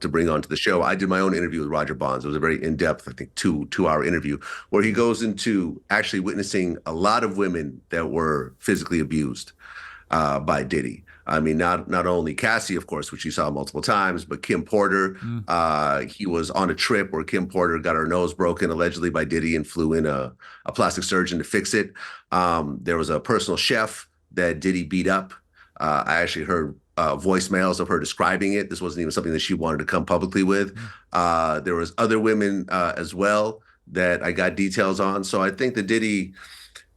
to bring onto the show. I did my own interview with Roger Bonds. It was a very in-depth, I think, two-hour interview where he goes into actually witnessing a lot of women that were physically abused by Diddy. I mean, not only Cassie, of course, which he saw multiple times, but Kim Porter. He was on a trip where Kim Porter got her nose broken allegedly by Diddy and flew in a plastic surgeon to fix it. There was a personal chef that Diddy beat up. I actually heard voicemails of her describing it. This wasn't even something that she wanted to come publicly with. There was other women as well that I got details on. So I think that Diddy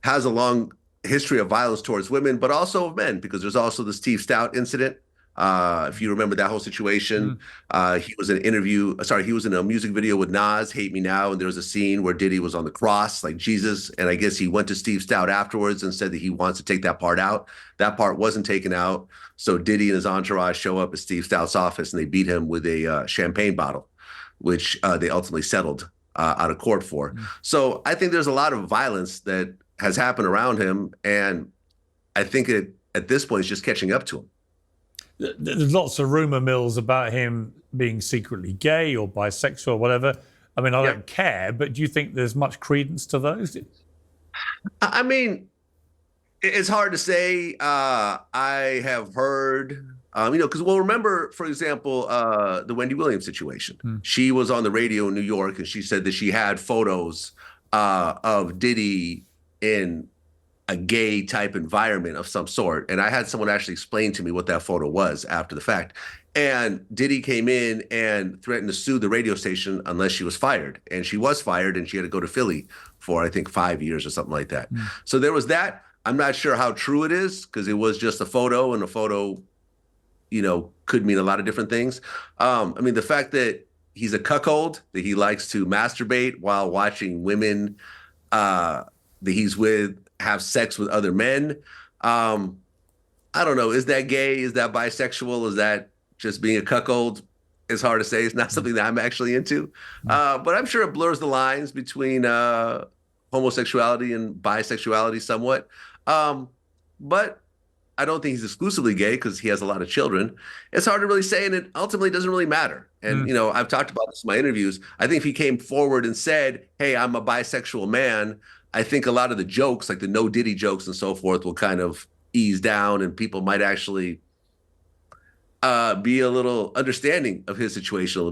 has a long history of violence towards women, but also of men, because there's also the Steve Stout incident. If you remember that whole situation, he was in a music video with Nas, Hate Me Now, and there was a scene where Diddy was on the cross like Jesus, and I guess he went to Steve Stout afterwards and said that he wants to take that part out. That part wasn't taken out, so Diddy and his entourage show up at Steve Stout's office and they beat him with a champagne bottle, which they ultimately settled out of court for. So I think there's a lot of violence that has happened around him, and I think at this point it's just catching up to him. There's lots of rumor mills about him being secretly gay or bisexual or whatever. I mean, I don't care, but do you think there's much credence to those? I mean, it's hard to say. I have heard, because remember, for example, the Wendy Williams situation. She was on the radio in New York, and she said that she had photos of Diddy in a gay type environment of some sort. And I had someone actually explain to me what that photo was after the fact. And Diddy came in and threatened to sue the radio station unless she was fired. And she was fired, and she had to go to Philly for, I think, 5 years or something like that. So there was that. I'm not sure how true it is, because it was just a photo, and a photo, could mean a lot of different things. I mean, the fact that he's a cuckold, that he likes to masturbate while watching women that he's with have sex with other men. I don't know. Is that gay? Is that bisexual? Is that just being a cuckold? It's hard to say. It's not something that I'm actually into. But I'm sure it blurs the lines between homosexuality and bisexuality somewhat. But I don't think he's exclusively gay, because he has a lot of children. It's hard to really say, and it ultimately doesn't really matter. And, I've talked about this in my interviews. I think if he came forward and said, hey, I'm a bisexual man, I think a lot of the jokes, like the no Diddy jokes and so forth, will kind of ease down, and people might actually be a little understanding of his situation a little bit.